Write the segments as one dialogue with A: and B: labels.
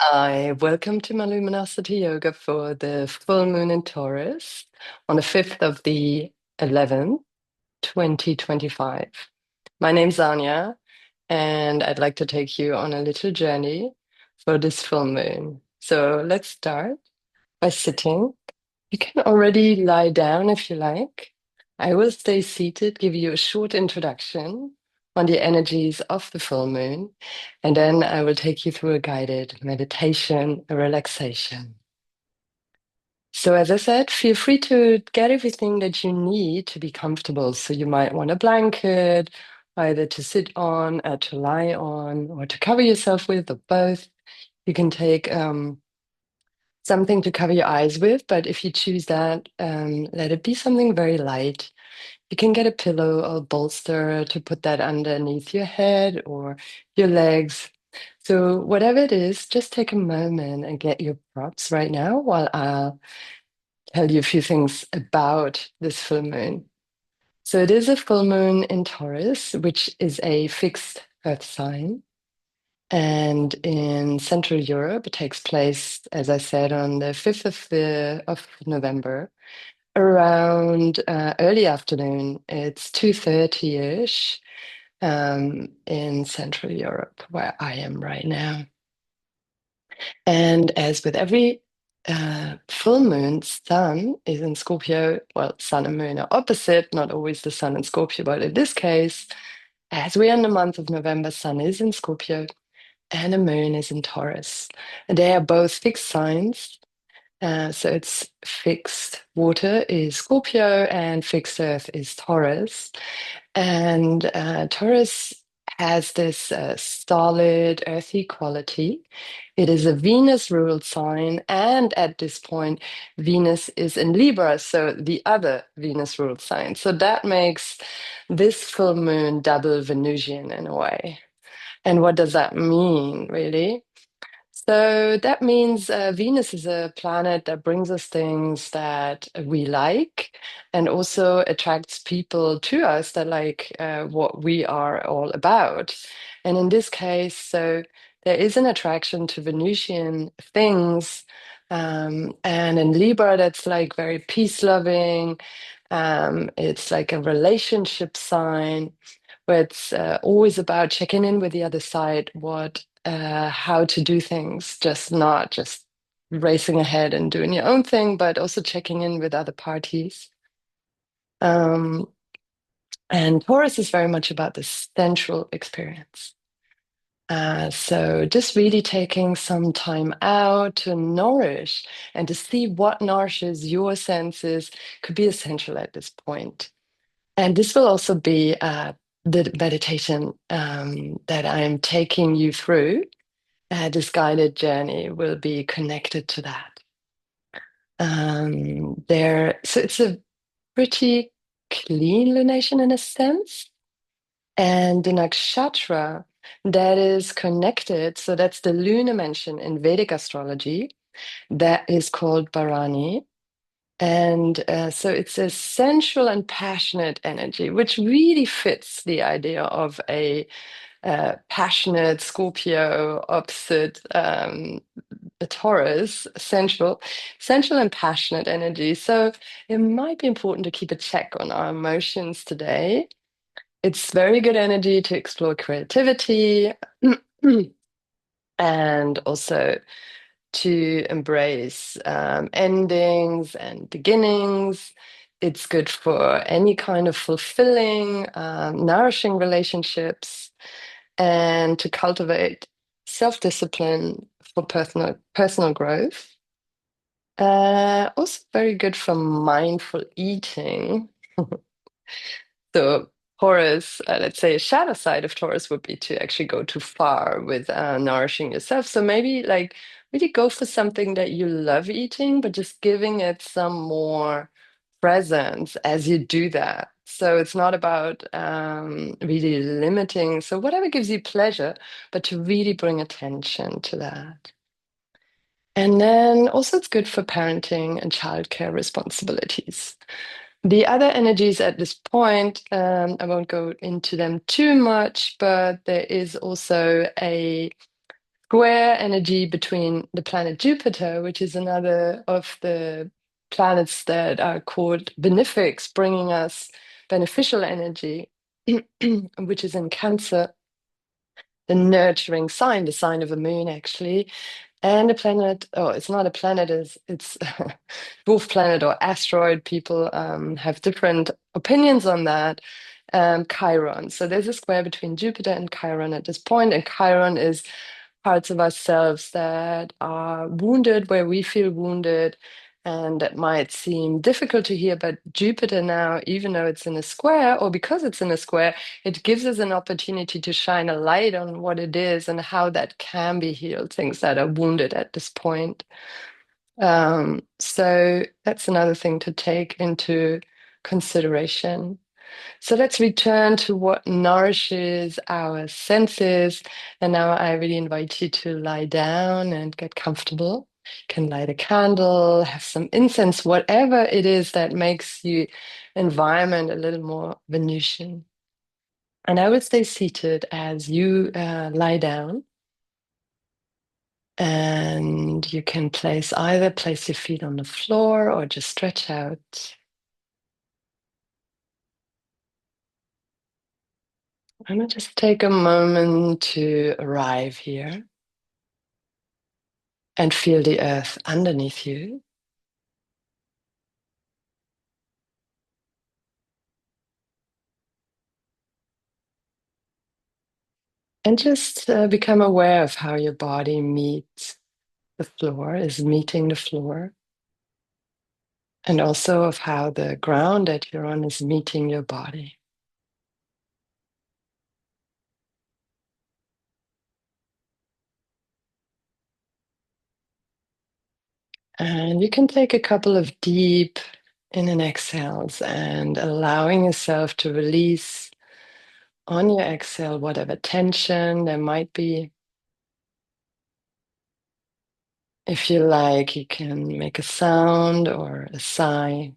A: I welcome to my Luminosity Yoga for the full moon in Taurus on the 5th of the 11th, 2025. My name's Anya, and I'd like to take you on a little journey for this full moon. So let's start by sitting. You can already lie down if you like. I will stay seated, give you a short introduction on the energies of the full moon, and then I will take you through a guided meditation, a relaxation. So, as I said, feel free to get everything that you need to be comfortable. So, you might want a blanket, either to sit on, or to lie on, or to cover yourself with, or both. You can take something to cover your eyes with, but if you choose that, let it be something very light. You can get a pillow or bolster to put that underneath your head or your legs. So, whatever it is, just take a moment and get your props right now while I'll tell you a few things about this full moon. So, it is a full moon in Taurus, which is a fixed earth sign. And in Central Europe, it takes place, as I said, on the 5th of November, around early afternoon. It's 2:30-ish in Central Europe, where I am right now. And as with every full moon, sun is in Scorpio. Well, sun and moon are opposite, not always the sun in Scorpio, but in this case, as we are in the month of November, sun is in Scorpio and the moon is in Taurus. And they are both fixed signs. So it's fixed water is Scorpio and fixed earth is Taurus. And Taurus has this solid, earthy quality. It is a Venus ruled sign. And at this point, Venus is in Libra, so the other Venus ruled sign. So that makes this full moon double Venusian in a way. And what does that mean, really? So that means Venus is a planet that brings us things that we like and also attracts people to us that like what we are all about. And in this case, so there is an attraction to Venusian things. And in Libra, that's like very peace loving. It's like a relationship sign where it's always about checking in with the other side, how to do things, just not just racing ahead and doing your own thing, but also checking in with other parties. Um, and Taurus is very much about the central experience. So just really taking some time out to nourish and to see what nourishes your senses could be essential at this point. And this will also be the meditation that I'm taking you through. This guided journey will be connected to that. So it's a pretty clean lunation in a sense. And the nakshatra that is connected, so that's the lunar mention in Vedic astrology, that is called Bharani. And so it's a sensual and passionate energy, which really fits the idea of a passionate Scorpio opposite the Taurus, sensual and passionate energy. So it might be important to keep a check on our emotions today. It's very good energy to explore creativity and also to embrace endings and beginnings. It's good for any kind of fulfilling, nourishing relationships and to cultivate self-discipline for personal growth. Also very good for mindful eating. So Taurus, let's say a shadow side of Taurus would be to actually go too far with nourishing yourself. So maybe like really go for something that you love eating, but just giving it some more presence as you do that. So it's not about really limiting. So whatever gives you pleasure, but to really bring attention to that. And then also it's good for parenting and childcare responsibilities. The other energies at this point, I won't go into them too much, but there is also a square energy between the planet Jupiter, which is another of the planets that are called benefics, bringing us beneficial energy, which is in Cancer, the nurturing sign, the sign of a moon, actually. And a planet, oh, it's not a planet, it's dwarf planet or asteroid. People have different opinions on that. Chiron. So there's a square between Jupiter and Chiron at this point, and Chiron is parts of ourselves that are wounded, where we feel wounded, and that might seem difficult to hear. But Jupiter now, even though it's in a square, or because it's in a square, it gives us an opportunity to shine a light on what it is and how that can be healed, things that are wounded at this point. So that's another thing to take into consideration. So let's return to what nourishes our senses. And now I really invite you to lie down and get comfortable. You can light a candle, have some incense, whatever it is that makes your environment a little more Venusian. And I will stay seated as you lie down. And you can either place your feet on the floor or just stretch out. And just take a moment to arrive here and feel the earth underneath you. And just become aware of how your body meets the floor, is meeting the floor, and also of how the ground that you're on is meeting your body. And you can take a couple of deep in and exhales and allowing yourself to release on your exhale whatever tension there might be. If you like, you can make a sound or a sigh.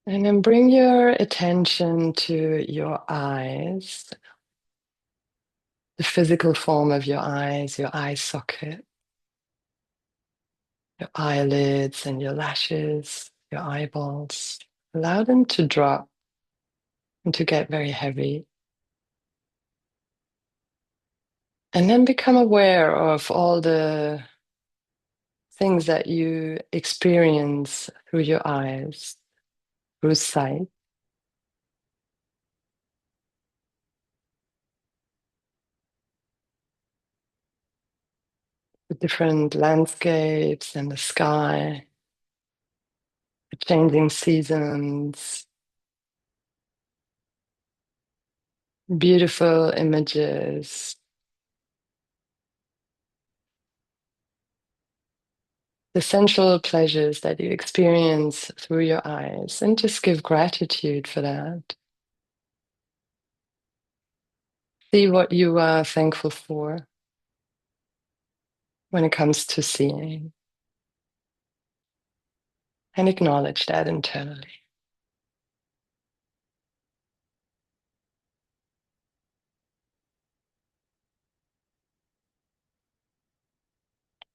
A: And then bring your attention to your eyes, the physical form of your eyes, your eye socket, your eyelids and your lashes, your eyeballs. Allow them to drop and to get very heavy. And then become aware of all the things that you experience through your eyes, through sight, the different landscapes and the sky, the changing seasons, beautiful images, the sensual pleasures that you experience through your eyes, and just give gratitude for that. See what you are thankful for when it comes to seeing, and acknowledge that internally.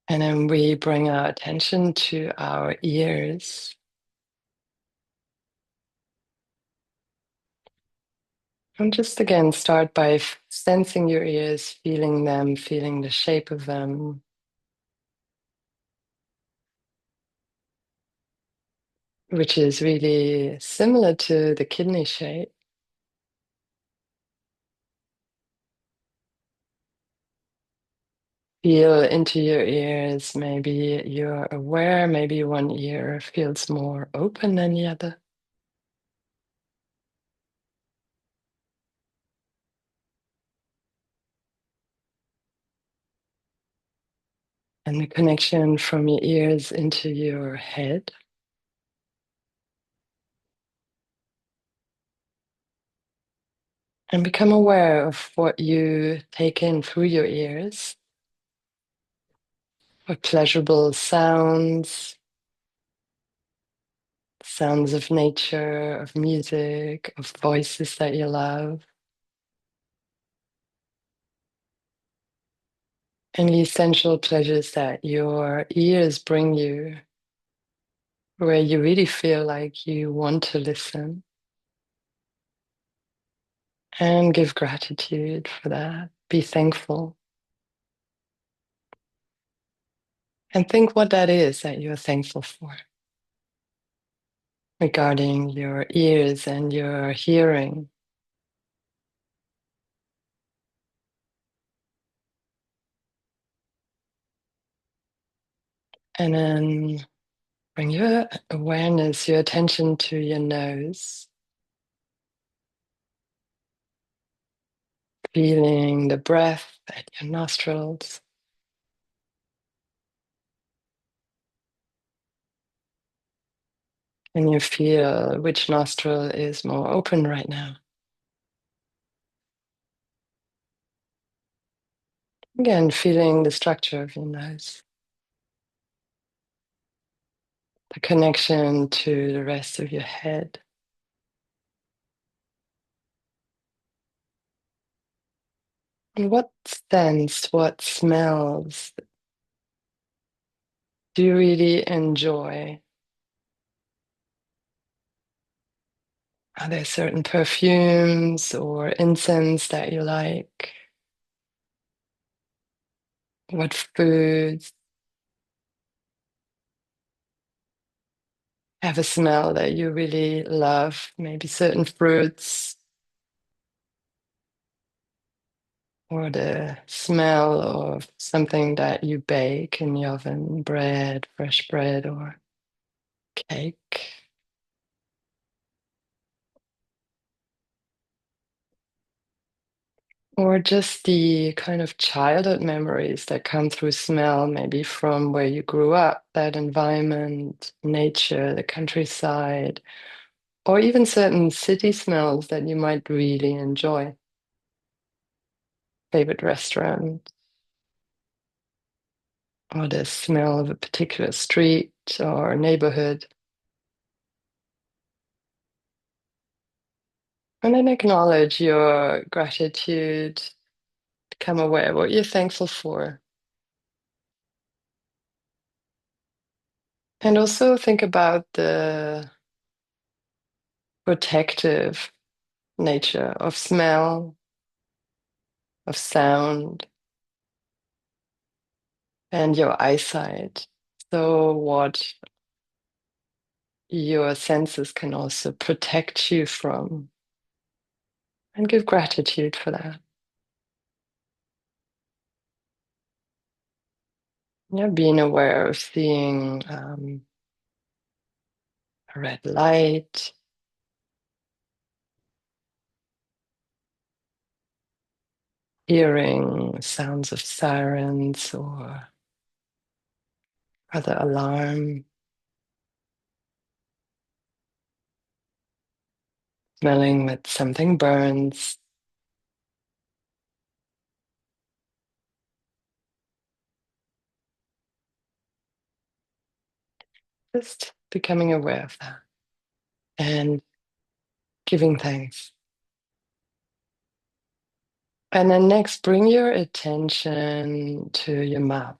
A: And then we bring our attention to our ears. And just again, start by sensing your ears, feeling them, feeling the shape of them, which is really similar to the kidney shape. Feel into your ears. Maybe you're aware, maybe one ear feels more open than the other. And the connection from your ears into your head. And become aware of what you take in through your ears, what pleasurable sounds, sounds of nature, of music, of voices that you love, and the essential pleasures that your ears bring you, where you really feel like you want to listen, and give gratitude for that. Be thankful. And think what that is that you're thankful for regarding your ears and your hearing. And then bring your awareness, your attention to your nose, feeling the breath at your nostrils. And you feel which nostril is more open right now. Again, feeling the structure of your nose, the connection to the rest of your head. And what scents, what smells do you really enjoy? Are there certain perfumes or incense that you like? What foods have a smell that you really love? Maybe certain fruits, or the smell of something that you bake in the oven, bread, fresh bread, or cake. Or just the kind of childhood memories that come through smell, maybe from where you grew up, that environment, nature, the countryside, or even certain city smells that you might really enjoy. Favorite restaurant, or the smell of a particular street or neighborhood. And then acknowledge your gratitude, become aware of what you're thankful for. And also think about the protective nature of smell, of sound, and your eyesight. So, what your senses can also protect you from, and give gratitude for that. Yeah, being aware of seeing a red light, hearing sounds of sirens or other alarm, smelling that something burns. Just becoming aware of that and giving thanks. And then next, bring your attention to your mouth.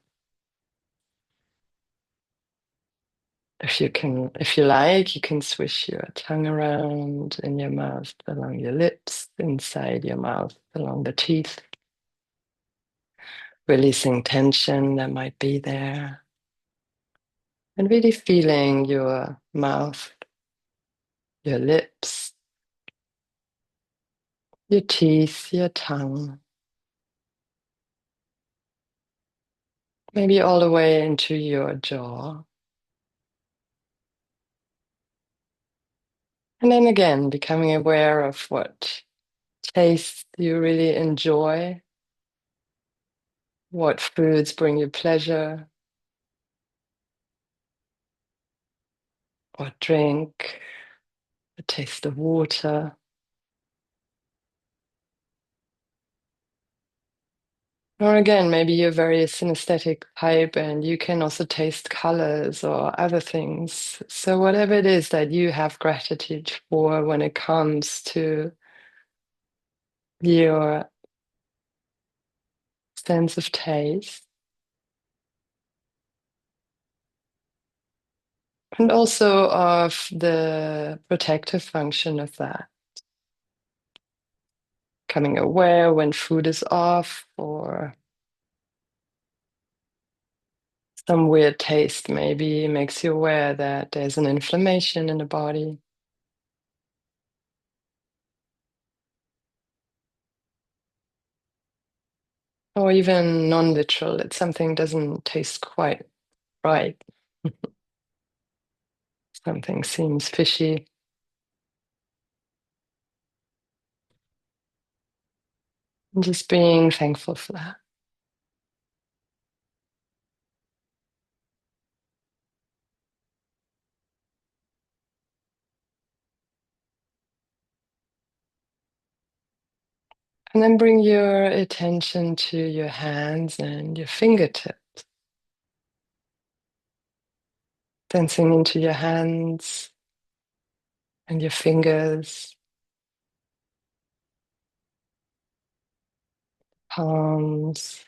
A: If you like, you can swish your tongue around in your mouth, along your lips, inside your mouth, along the teeth, releasing tension that might be there, and really feeling your mouth, your lips, your teeth, your tongue, maybe all the way into your jaw. And then again, becoming aware of what tastes you really enjoy, what foods bring you pleasure, what drink, the taste of water. Or again, maybe you're very synesthetic type and you can also taste colors or other things. So whatever it is that you have gratitude for when it comes to your sense of taste, and also of the protective function of that, becoming aware when food is off or some weird taste maybe makes you aware that there's an inflammation in the body. Or even non-literal, that something doesn't taste quite right. Something seems fishy. And just being thankful for that. And then bring your attention to your hands and your fingertips, dancing into your hands and your fingers, palms,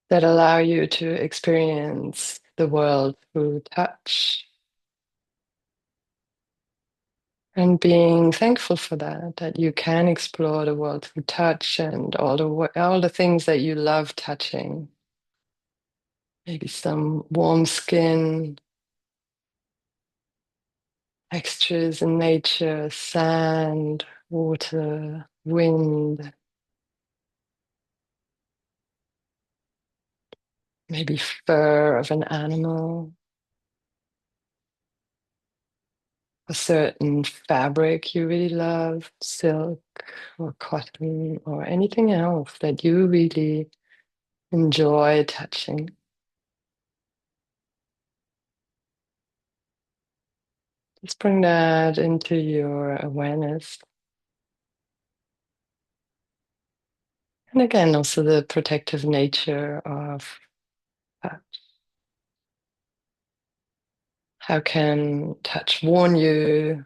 A: that allow you to experience the world through touch. And being thankful for that, that you can explore the world through touch and all the things that you love touching. Maybe some warm skin, textures in nature, sand, water, wind, maybe fur of an animal, a certain fabric you really love, silk or cotton or anything else that you really enjoy touching. Just bring that into your awareness. And again, also the protective nature of touch. How can touch warn you?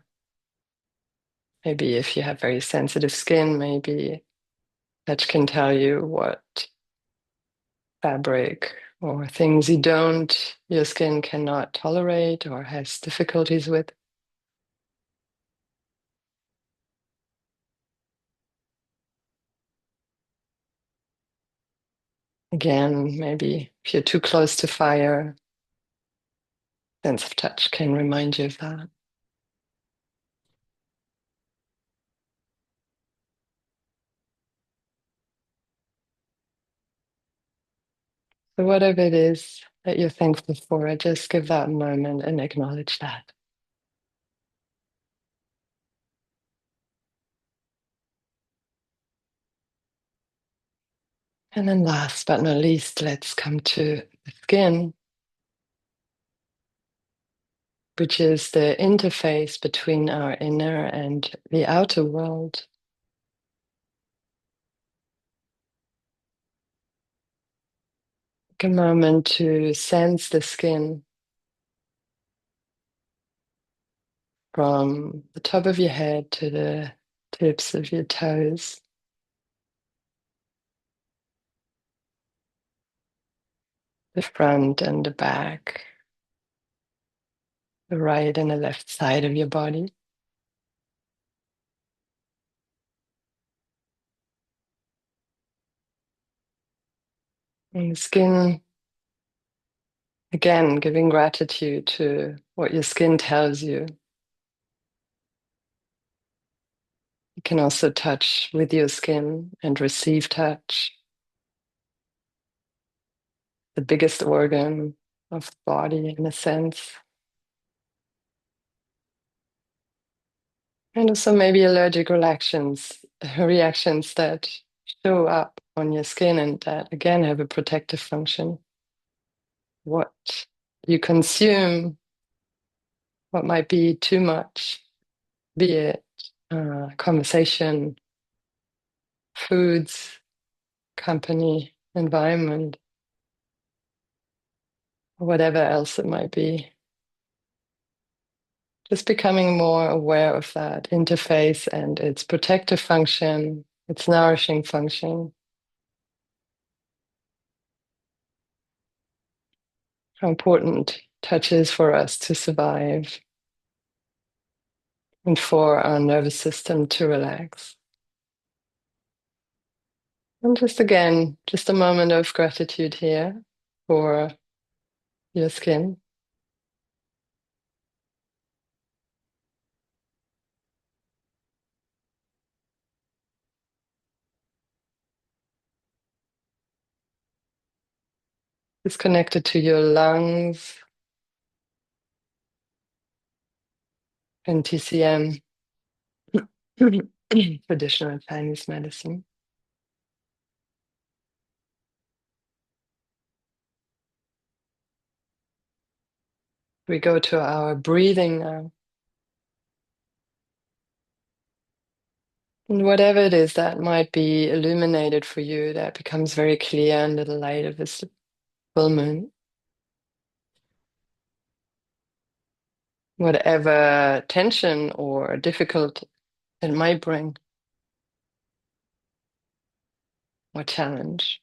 A: Maybe if you have very sensitive skin, maybe touch can tell you what fabric or things your skin cannot tolerate or has difficulties with. Again, maybe if you're too close to fire, sense of touch can remind you of that. So whatever it is that you're thankful for, just give that moment and acknowledge that. And then last but not least, let's come to the skin, which is the interface between our inner and the outer world. Take a moment to sense the skin from the top of your head to the tips of your toes. The front and the back, the right and the left side of your body. And the skin, again, giving gratitude to what your skin tells you. You can also touch with your skin and receive touch. The biggest organ of the body, in a sense. And also maybe allergic reactions that show up on your skin and that again have a protective function. What you consume, what might be too much, be it conversation, foods, company, environment, or whatever else it might be. Just becoming more aware of that interface and its protective function, its nourishing function, how important touch is for us to survive and for our nervous system to relax. And just again, just a moment of gratitude here for your skin. It's connected to your lungs and TCM, traditional Chinese medicine. We go to our breathing now. And whatever it is that might be illuminated for you, that becomes very clear under the light of this full moon. Whatever tension or difficult it might bring, or challenge,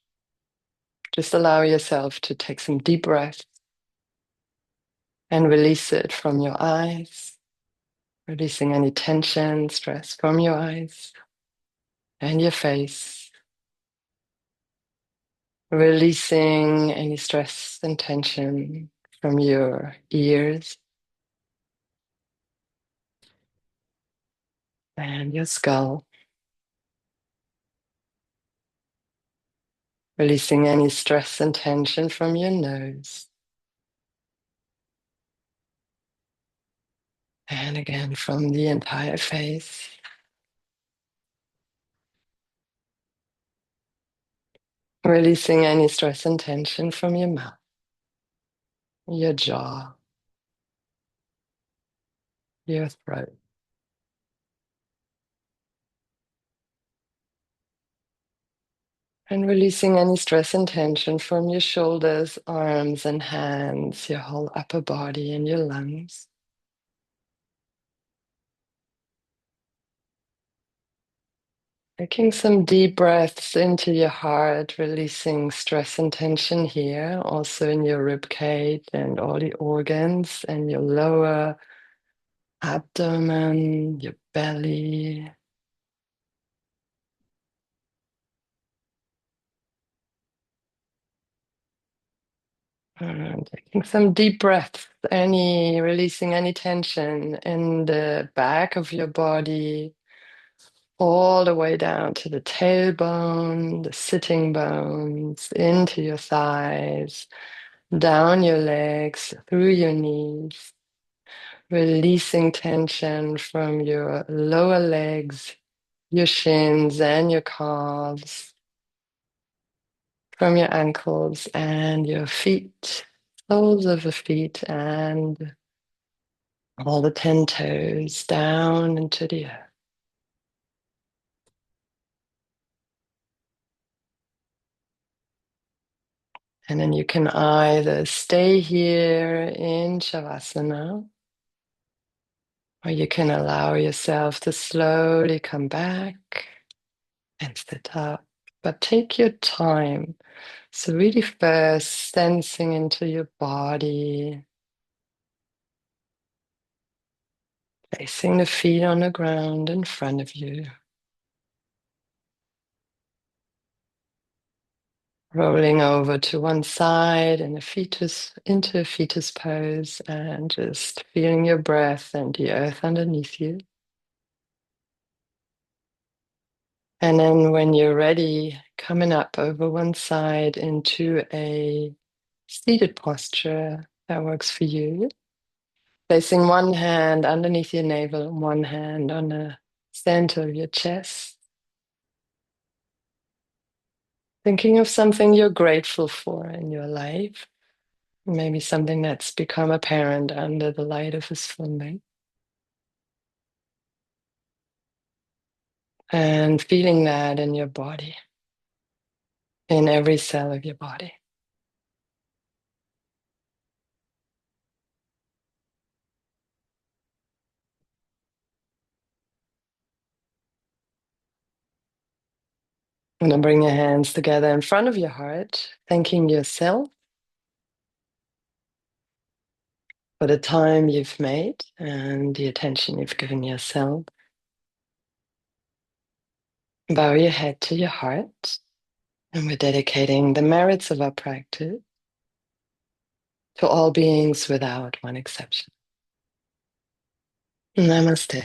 A: just allow yourself to take some deep breaths and release it from your eyes, releasing any tension, stress from your eyes and your face, releasing any stress and tension from your ears and your skull, releasing any stress and tension from your nose. And again, from the entire face. Releasing any stress and tension from your mouth, your jaw, your throat. And releasing any stress and tension from your shoulders, arms, and hands, your whole upper body, and your lungs. Taking some deep breaths into your heart, releasing stress and tension here, also in your rib cage and all the organs, and your lower abdomen, your belly. And taking some deep breaths, releasing any tension in the back of your body, all the way down to the tailbone, the sitting bones, into your thighs, down your legs, through your knees, releasing tension from your lower legs, your shins and your calves, from your ankles and your feet, soles of the feet, and all the 10 toes down into the earth. And then you can either stay here in Shavasana, or you can allow yourself to slowly come back and sit up. But take your time. So really first sensing into your body, placing the feet on the ground in front of you, rolling over to one side in a fetus, into a fetus pose, and just feeling your breath and the earth underneath you. And then when you're ready, coming up over one side into a seated posture that works for you. Placing one hand underneath your navel and one hand on the center of your chest. Thinking of something you're grateful for in your life. Maybe something that's become apparent under the light of this full moon. And feeling that in your body, in every cell of your body. And then bring your hands together in front of your heart, thanking yourself for the time you've made and the attention you've given yourself. Bow your head to your heart, and we're dedicating the merits of our practice to all beings without one exception. Namaste.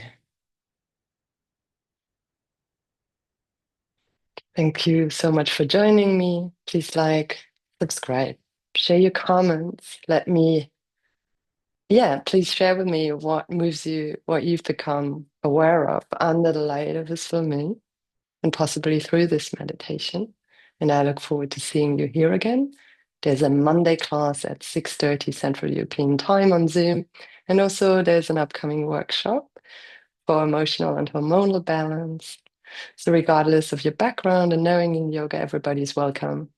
A: Thank you so much for joining me. Please like, subscribe, share your comments. Please share with me what moves you, what you've become aware of under the light of this full moon, and possibly through this meditation. And I look forward to seeing you here again. There's a Monday class at 6:30 Central European Time on Zoom. And also there's an upcoming workshop for emotional and hormonal balance. So regardless of your background and knowing in yoga, everybody's welcome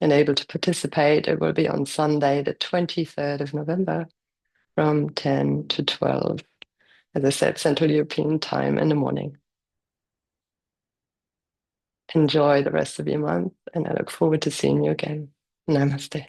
A: and able to participate. It will be on Sunday, the 23rd of November from 10 to 12, as I said, Central European Time in the morning. Enjoy the rest of your month, and I look forward to seeing you again. Namaste.